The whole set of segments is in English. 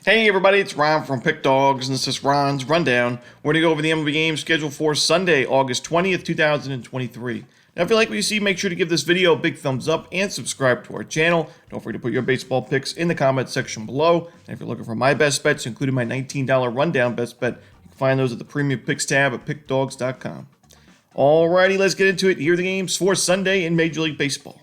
Hey everybody, it's Ron from Pick Dawgz, and this is Ron's Rundown. We're going to go over the MLB game scheduled for Sunday, August 20th, 2023. Now, if you like what you see, make sure to give this video a big thumbs up and subscribe to our channel. Don't forget to put your baseball picks in the comment section below. And if you're looking for my best bets, including my $19 rundown best bet, you can find those at the Premium Picks tab at pickdawgz.com. Alrighty, let's get into it. Here are the games for Sunday in Major League Baseball.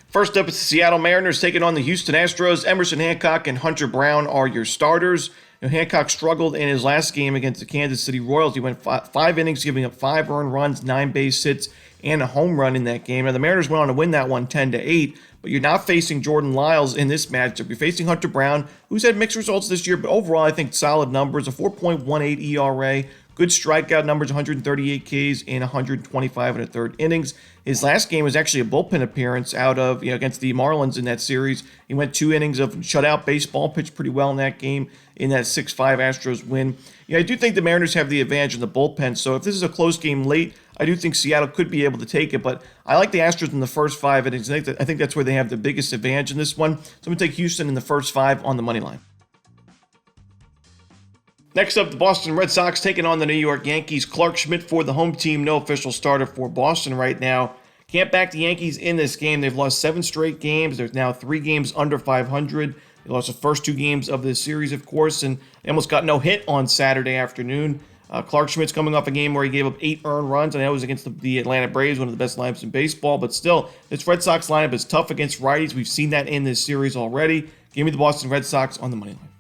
First up, it's the Seattle Mariners taking on the Houston Astros. Emerson Hancock and Hunter Brown are your starters. Hancock struggled in his last game against the Kansas City Royals. He went five innings, giving up 5 earned runs, 9 base hits, and a home run in that game. Now, the Mariners went on to win that one 10-8, but you're not facing Jordan Lyles in this matchup. You're facing Hunter Brown, who's had mixed results this year, but overall, I think solid numbers, a 4.18 ERA, good strikeout numbers, 138 Ks in 125 and a third innings. His last game was actually a bullpen appearance out of, against the Marlins in that series. He went 2 innings of shutout baseball, pitched pretty well in that game in that 6-5 Astros win. I do think the Mariners have the advantage in the bullpen, so if this is a close game late, I do think Seattle could be able to take it, but I like the Astros in the first 5 innings. I think that's where they have the biggest advantage in this one. So I'm going to take Houston in the first 5 on the money line. Next up, the Boston Red Sox taking on the New York Yankees. Clark Schmidt for the home team, no official starter for Boston right now. Can't back the Yankees in this game. They've lost 7 straight games. There's now 3 games under 500. They lost the first 2 games of this series, of course, and they almost got no hit on Saturday afternoon. Clark Schmidt's coming off a game where he gave up 8 earned runs, and that was against the Atlanta Braves, one of the best lineups in baseball. But still, this Red Sox lineup is tough against righties. We've seen that in this series already. Give me the Boston Red Sox on the money line.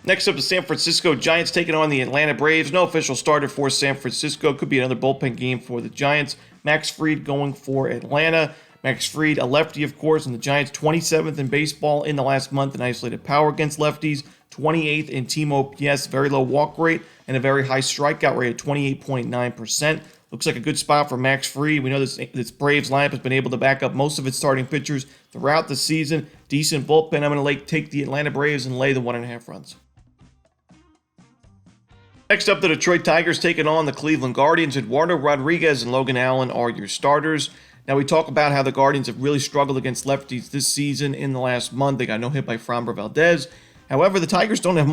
Next up, the San Francisco Giants taking on the Atlanta Braves. No official starter for San Francisco. Could be another bullpen game for the Giants. Max Fried going for Atlanta. Max Fried, a lefty, of course, and the Giants 27th in baseball in the last month in isolated power against lefties, 28th in team OPS, very low walk rate, and a very high strikeout rate at 28.9%. Looks like a good spot for Max Fried. We know this Braves lineup has been able to back up most of its starting pitchers throughout the season. Decent bullpen. I'm going to take the Atlanta Braves and lay the 1.5 runs. Next up, the Detroit Tigers taking on the Cleveland Guardians. Eduardo Rodriguez and Logan Allen are your starters. Now, we talk about how the Guardians have really struggled against lefties this season. In the last month, they got no hit by Framber Valdez. However, the Tigers don't have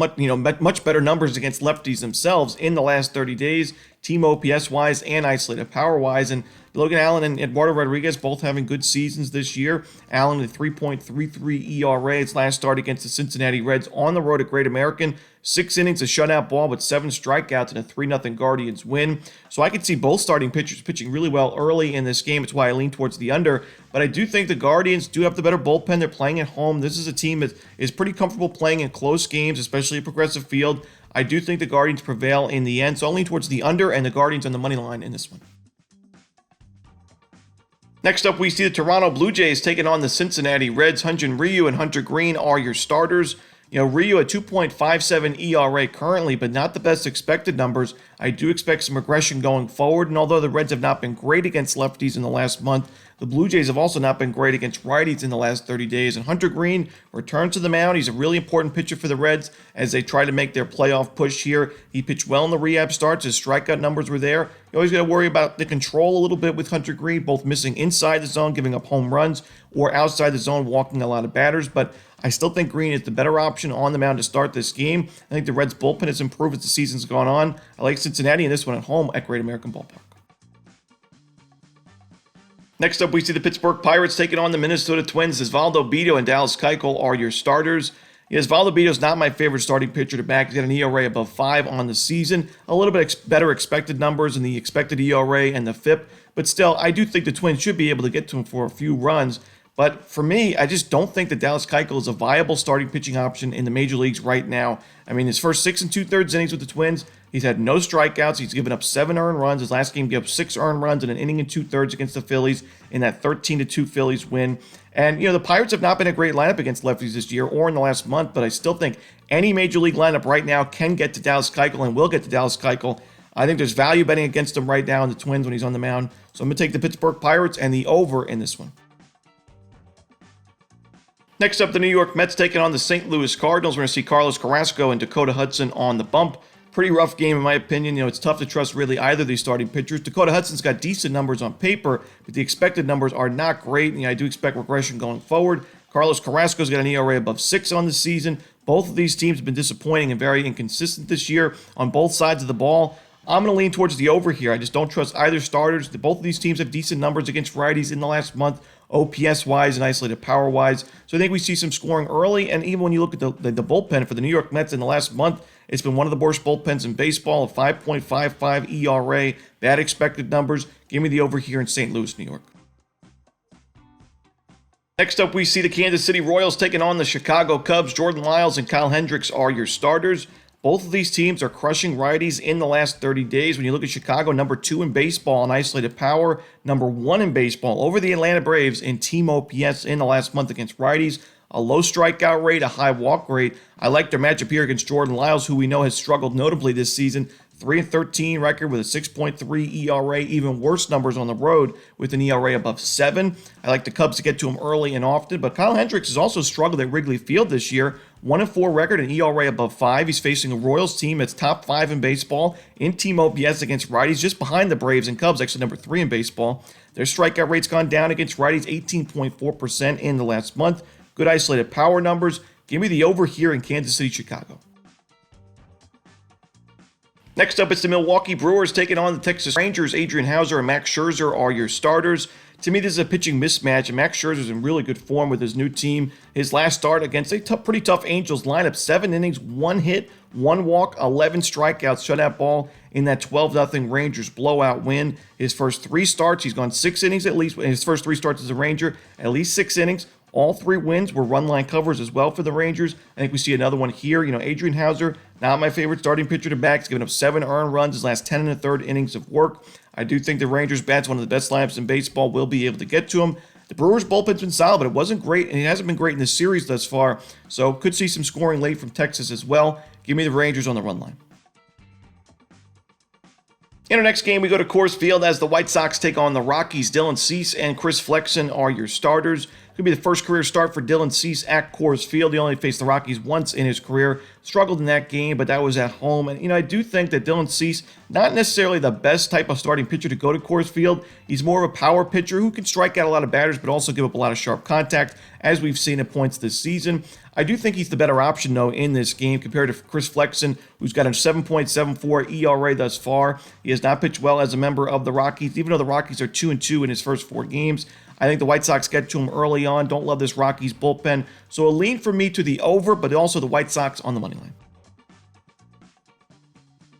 much better numbers against lefties themselves in the last 30 days, team OPS-wise and isolated power-wise. And Logan Allen and Eduardo Rodriguez both having good seasons this year. Allen with 3.33 ERA. His last start against the Cincinnati Reds on the road at Great American. 6 innings, a shutout ball with 7 strikeouts and a 3-0 Guardians win. So I could see both starting pitchers pitching really well early in this game. It's why I lean towards the under. But I do think the Guardians do have the better bullpen. They're playing at home. This is a team that is pretty comfortable playing in close games, especially at Progressive Field. I do think the Guardians prevail in the end. So I'll lean towards the under and the Guardians on the money line in this one. Next up, we see the Toronto Blue Jays taking on the Cincinnati Reds. Hyun-Jin Ryu and Hunter Greene are your starters. Ryu at 2.57 ERA currently, but not the best expected numbers. I do expect some regression going forward, and although the Reds have not been great against lefties in the last month, the Blue Jays have also not been great against righties in the last 30 days. And Hunter Greene returns to the mound. He's a really important pitcher for the Reds as they try to make their playoff push here. He pitched well in the rehab starts. His strikeout numbers were there. You always got to worry about the control a little bit with Hunter Greene, both missing inside the zone, giving up home runs, or outside the zone, walking a lot of batters. But I still think Greene is the better option on the mound to start this game. I think the Reds' bullpen has improved as the season's gone on. I like Cincinnati in this one at home at Great American Ballpark. Next up, we see the Pittsburgh Pirates taking on the Minnesota Twins. Osvaldo Bido and Dallas Keuchel are your starters. Osvaldo Bido is not my favorite starting pitcher to back. He's got an ERA above 5 on the season. A little bit better expected numbers in the expected ERA and the FIP. But still, I do think the Twins should be able to get to him for a few runs. But for me, I just don't think that Dallas Keuchel is a viable starting pitching option in the major leagues right now. I mean, his first 6 2/3 innings with the Twins, he's had no strikeouts. He's given up 7 earned runs. His last game gave up 6 earned runs in an inning and 2/3 against the Phillies in that 13-2 Phillies win. And, the Pirates have not been a great lineup against lefties this year or in the last month, but I still think any major league lineup right now can get to Dallas Keuchel and will get to Dallas Keuchel. I think there's value betting against him right now in the Twins when he's on the mound. So I'm going to take the Pittsburgh Pirates and the over in this one. Next up, the New York Mets taking on the St. Louis Cardinals. We're going to see Carlos Carrasco and Dakota Hudson on the bump. Pretty rough game in my opinion. It's tough to trust really either of these starting pitchers. Dakota Hudson's got decent numbers on paper, but the expected numbers are not great. I do expect regression going forward. Carlos Carrasco's got an ERA above 6 on the season. Both of these teams have been disappointing and very inconsistent this year on both sides of the ball. I'm going to lean towards the over here. I just don't trust either starters. Both of these teams have decent numbers against righties in the last month, OPS-wise and isolated power-wise. So I think we see some scoring early, and even when you look at the bullpen for the New York Mets in the last month, it's been one of the worst bullpens in baseball, a 5.55 ERA, bad expected numbers. Give me the over here in St. Louis, New York. Next up, we see the Kansas City Royals taking on the Chicago Cubs. Jordan Lyles and Kyle Hendricks are your starters. Both of these teams are crushing righties in the last 30 days. When you look at Chicago, number 2 in baseball in isolated power, number 1 in baseball over the Atlanta Braves in team OPS in the last month against righties. A low strikeout rate, a high walk rate. I like their matchup here against Jordan Lyles, who we know has struggled notably this season. 3-13 record with a 6.3 ERA, even worse numbers on the road with an ERA above 7. I like the Cubs to get to him early and often, but Kyle Hendricks has also struggled at Wrigley Field this year. 1-4 record, an ERA above 5. He's facing a Royals team that's top 5 in baseball in team OPS against righties, just behind the Braves and Cubs, actually number 3 in baseball. Their strikeout rate's gone down against righties, 18.4% in the last month. Good isolated power numbers. Give me the over here in Kansas City, Chicago. Next up, it's the Milwaukee Brewers taking on the Texas Rangers. Adrian Hauser and Max Scherzer are your starters. To me, this is a pitching mismatch, and Max Scherzer's in really good form with his new team. His last start against a pretty tough Angels lineup, 7 innings, 1 hit, 1 walk, 11 strikeouts, shutout ball in that 12-0 Rangers blowout win. His first 3 starts, he's gone 6 innings at least. In his first 3 starts as a Ranger, at least 6 innings. All 3 wins were run line covers as well for the Rangers. I think we see another one here. Adrian Hauser, not my favorite starting pitcher to back. He's given up 7 earned runs his last 10 1/3 innings of work. I do think the Rangers bat's one of the best lineups in baseball, will be able to get to him. The Brewers bullpen's been solid, but it wasn't great, and it hasn't been great in this series thus far. So could see some scoring late from Texas as well. Give me the Rangers on the run line. In our next game, we go to Coors Field as the White Sox take on the Rockies. Dylan Cease and Chris Flexen are your starters. Could be the first career start for Dylan Cease at Coors Field. He only faced the Rockies once in his career. Struggled in that game, but that was at home. And, I do think that Dylan Cease, not necessarily the best type of starting pitcher to go to Coors Field. He's more of a power pitcher who can strike out a lot of batters, but also give up a lot of sharp contact, as we've seen at points this season. I do think he's the better option, though, in this game compared to Chris Flexen, who's got a 7.74 ERA thus far. He has not pitched well as a member of the Rockies, even though the Rockies are 2-2 in his first 4 games. I think the White Sox get to him early on. Don't love this Rockies bullpen. So a lean for me to the over, but also the White Sox on the money line.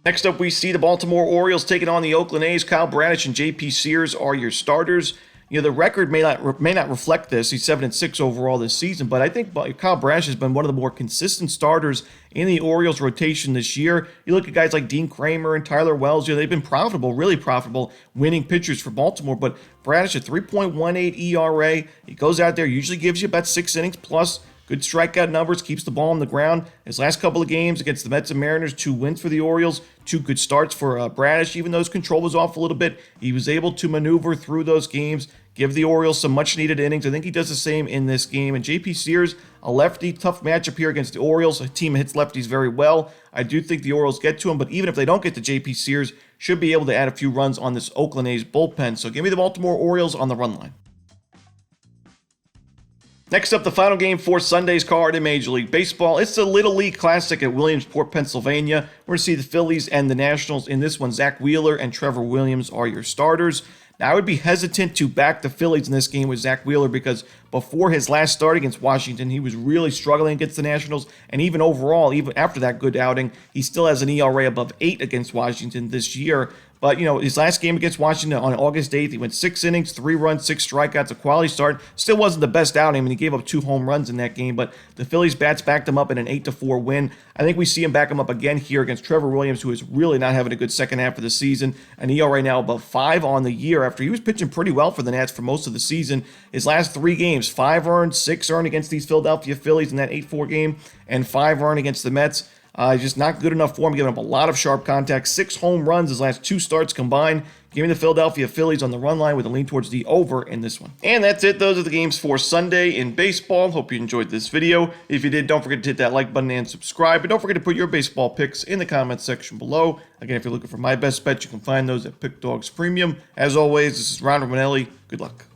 Next up, we see the Baltimore Orioles taking on the Oakland A's. Kyle Bradish and J.P. Sears are your starters. The record may not reflect this. He's 7-6 overall this season, but I think Kyle Bradish has been one of the more consistent starters in the Orioles rotation this year. You look at guys like Dean Kramer and Tyler Wells. They've been profitable, really profitable, winning pitchers for Baltimore. But Bradish, a 3.18 ERA. He goes out there, usually gives you about 6 innings plus. Good strikeout numbers, keeps the ball on the ground. His last couple of games against the Mets and Mariners, 2 wins for the Orioles, 2 good starts for Bradish. Even though his control was off a little bit, he was able to maneuver through those games, give the Orioles some much-needed innings. I think he does the same in this game. And J.P. Sears, a lefty, tough matchup here against the Orioles. A team hits lefties very well. I do think the Orioles get to him, but even if they don't get to J.P. Sears, should be able to add a few runs on this Oakland A's bullpen. So give me the Baltimore Orioles on the run line. Next up, the final game for Sunday's card in Major League Baseball. It's the Little League Classic at Williamsport, Pennsylvania. We're going to see the Phillies and the Nationals. In this one, Zach Wheeler and Trevor Williams are your starters. Now, I would be hesitant to back the Phillies in this game with Zach Wheeler because before his last start against Washington, he was really struggling against the Nationals. And even overall, even after that good outing, he still has an ERA above 8 against Washington this year. But, his last game against Washington on August 8th, he went 6 innings, 3 runs, 6 strikeouts, a quality start. Still wasn't the best outing. I mean, he gave up 2 home runs in that game, but the Phillies bats backed him up in an 8-4 win. I think we see him back him up again here against Trevor Williams, who is really not having a good second half of the season. An ERA now above 5 on the year after he was pitching pretty well for the Nats for most of the season. His last 3 games, 5 earned, 6 earned against these Philadelphia Phillies in that 8-4 game, and 5 earned against the Mets. Just not good enough for him, giving up a lot of sharp contact. 6 home runs his last 2 starts combined. Give me the Philadelphia Phillies on the run line with a lean towards the over in this one. And that's it. Those are the games for Sunday in baseball. Hope you enjoyed this video. If you did, don't forget to hit that like button and subscribe. And don't forget to put your baseball picks in the comments section below. Again, if you're looking for my best bet, you can find those at Pick Dawgz Premium. As always, this is Ron Romanelli. Good luck.